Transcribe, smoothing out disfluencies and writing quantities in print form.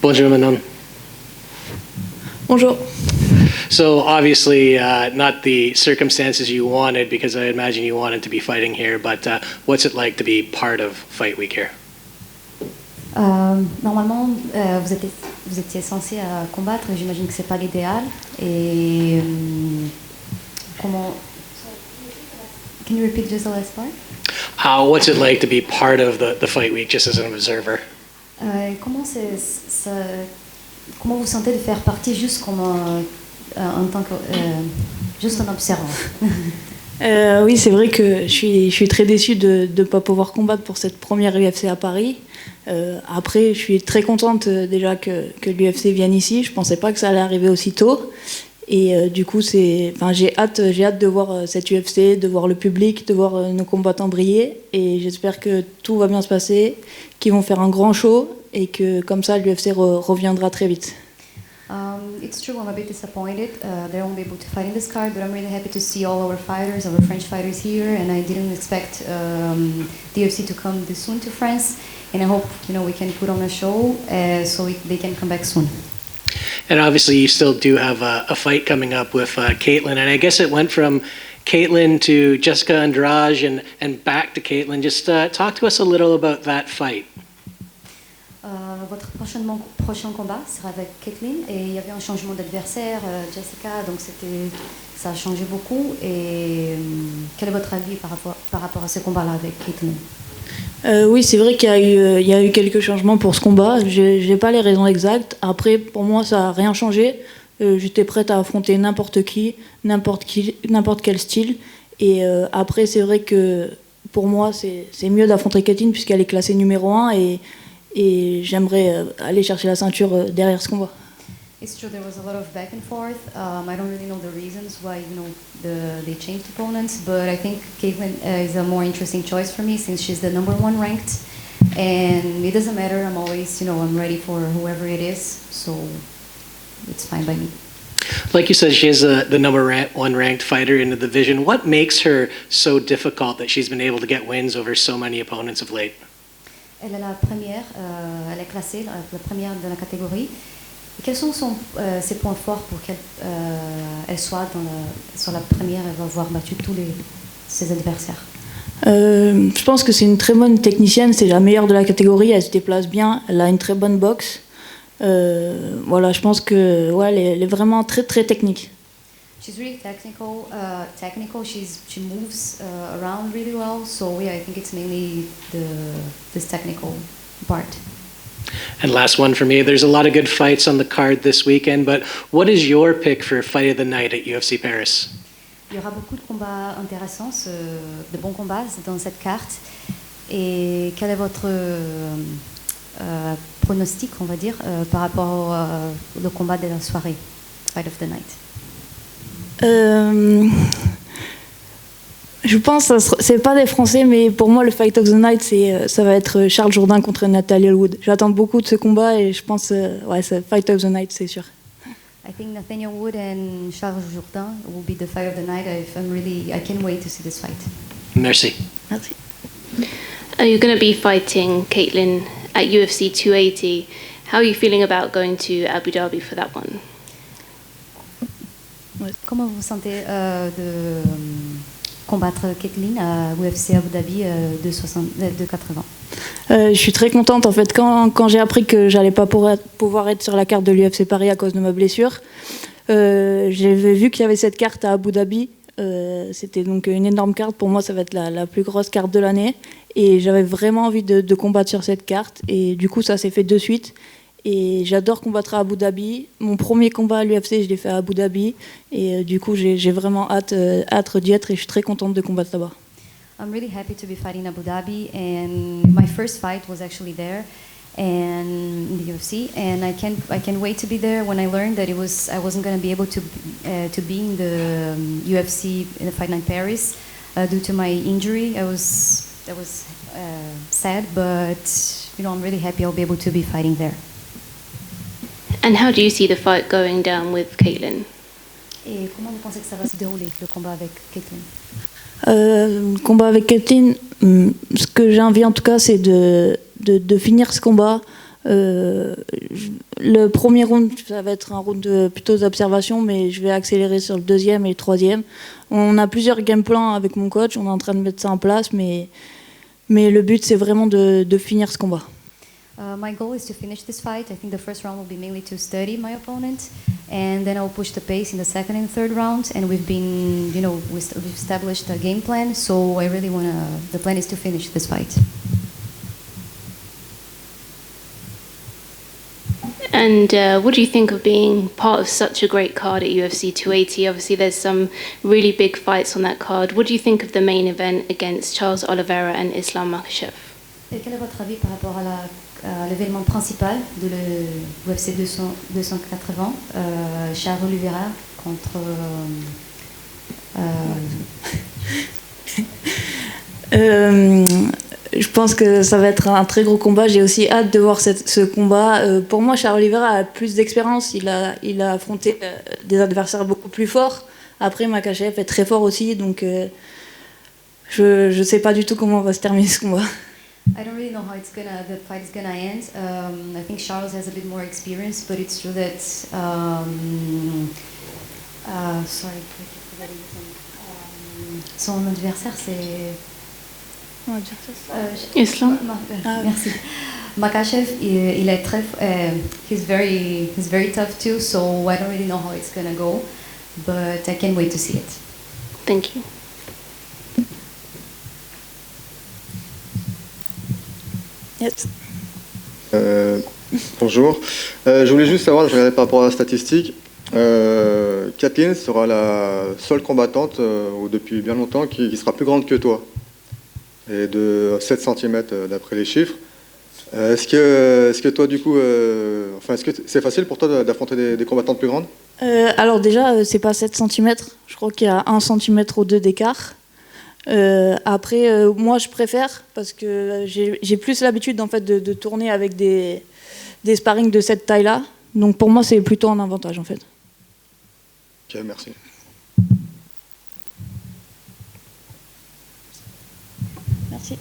Bonjour, Manon. Bonjour. So obviously not the circumstances you wanted, because I imagine you wanted to be fighting here, but what's it like to be part of Fight Week here? Normalement, vous étiez censé combattre, mais j'imagine que c'est pas l'idéal. Et comment? Can you repeat just the last part? What's it like to be part of the Fight Week just as an observer? Comment vous sentez de faire partie juste comme en tant que juste un observant? Oui, c'est vrai que je suis très déçue de ne pas pouvoir combattre pour cette première UFC à Paris. Après, je suis très contente déjà que l'UFC vienne ici. Je ne pensais pas que ça allait arriver aussitôt. Et du coup, j'ai hâte de voir cette UFC, de voir le public, de voir nos combattants briller. Et j'espère que tout va bien se passer, qu'ils vont faire un grand show et que comme ça, l'UFC reviendra très vite. It's true, I'm a bit disappointed. They won't be able to fight in this card, but I'm really happy to see all our fighters, our French fighters here, and I didn't expect the UFC to come this soon to France, and I hope we can put on a show so they can come back soon. And obviously you still do have a fight coming up with Caitlin, and I guess it went from Caitlin to Jessica Andrade and back to Caitlin. Just talk to us a little about that fight. Votre prochain combat sera avec Caitlin et il y avait un changement d'adversaire, Jessica, donc ça a changé beaucoup. Et quel est votre avis par rapport à ce combat-là avec Caitlin? Oui, c'est vrai qu'il y a eu quelques changements pour ce combat. Je n'ai pas les raisons exactes. Après, pour moi, ça n'a rien changé. J'étais prête à affronter n'importe quel style. Et après, c'est vrai que pour moi, c'est mieux d'affronter Caitlin puisqu'elle est classée numéro 1 et j'aimerais aller chercher la ceinture derrière ce combat. It's true, there was a lot of back and forth. I don't really know the reasons why they changed opponents, but I think Caitlin is a more interesting choice for me since she's the number 1 ranked, and it doesn't matter. I'm always I'm ready for whoever it is, so it's fine by me. Like you said, she is the number 1 ranked fighter in the division. What makes her so difficult that she's been able to get wins over so many opponents of late? Elle est la première, elle est classée la première de la catégorie. Et quels sont ses points forts pour qu'elle soit sur la première et va avoir battu tous ses adversaires? Je pense que c'est une très bonne technicienne, c'est la meilleure de la catégorie, elle se déplace bien, elle a une très bonne boxe. Voilà, je pense que elle est vraiment très très technique. She's really technical. She moves around really well. So I think it's mainly this technical part. And last one for me. There's a lot of good fights on the card this weekend, but what is your pick for fight of the night at UFC Paris? Il y aura beaucoup de combats intéressants, de bons combats dans cette carte. Et quel est votre pronostic, on va dire, par rapport au combat de la soirée, fight of the night? Je pense que c'est pas des Français, mais pour moi le Fight of the Night ça va être Charles Jourdain contre Nathaniel Wood. J'attends beaucoup de ce combat et je pense c'est Fight of the Night, c'est sûr. I think Nathaniel Wood and Charles Jourdain will be the fight of the night. I can't wait to see this fight. Merci. Merci. You're going to be fighting Caitlin at UFC 280. How are you feeling about going to Abu Dhabi for that one? Comment vous sentez de combattre Caitlin à UFC Abu Dhabi 280? Je suis très contente en fait quand j'ai appris que j'allais pas pouvoir être sur la carte de l'UFC Paris à cause de ma blessure. J'avais vu qu'il y avait cette carte à Abu Dhabi. C'était donc une énorme carte. Pour moi, ça va être la plus grosse carte de l'année. Et j'avais vraiment envie de combattre sur cette carte. Et du coup, ça s'est fait de suite. Et j'adore combattre à Abu Dhabi. Mon premier combat à l'UFC, je l'ai fait à Abu Dhabi. Et du coup, j'ai vraiment hâte d'y être et je suis très contente de combattre là-bas. I'm really happy to be fighting Abu Dhabi, and my first fight was actually there, and in the UFC, and I can't wait to be there. When I learned that I wasn't going to be able to be in the UFC in the Fight Night Paris due to my injury, that was sad, but I'm really happy I'll be able to be fighting there. And how do you see the fight going down with Caitlin? Et comment vous pensez que ça va se dérouler, le combat avec Caitlin? Le combat avec Caitlin, ce que j'ai envie en tout cas, c'est de finir ce combat, Le premier round, ça va être un round plutôt d'observation, mais je vais accélérer sur le deuxième et le troisième. On a plusieurs game plans avec mon coach, on est en train de mettre ça en place, mais le but, c'est vraiment de finir ce combat. My goal is to finish this fight. I think the first round will be mainly to study my opponent, and then I will push the pace in the second and third round. And we've been, we've established a game plan. So I really the plan is to finish this fight. And what do you think of being part of such a great card at UFC 280? Obviously, there's some really big fights on that card. What do you think of the main event against Charles Oliveira and Islam Makhachev? Et quel est votre avis par rapport à l'événement principal de l'UFC 280, Charles Oliveira contre... Je pense que ça va être un très gros combat. J'ai aussi hâte de voir ce combat. Pour moi, Charles Oliveira a plus d'expérience. Il a affronté des adversaires beaucoup plus forts. Après, Makhachev est très fort aussi. Donc, je ne sais pas du tout comment va se terminer ce combat. I don't really know how the fight is gonna end. I think Charles has a bit more experience, but it's true that sorry, son adversaire c'est Islam. Merci. Makhachev, il est très, he's very tough too. So I don't really know how it's gonna go, but I can't wait to see it. Thank you. Yes. Bonjour. Je voulais juste savoir, je regardais par rapport à la statistique, Kathleen sera la seule combattante depuis bien longtemps qui sera plus grande que toi, et de 7 cm d'après les chiffres. Est-ce que toi, du coup, est-ce que c'est facile pour toi d'affronter des combattantes plus grandes? Alors déjà, c'est pas 7 cm. Je crois qu'il y a 1 cm ou 2 d'écart. Après, moi, je préfère parce que j'ai plus l'habitude en fait de tourner avec des sparring de cette taille-là. Donc pour moi, c'est plutôt un avantage en fait. Ok, merci. Merci.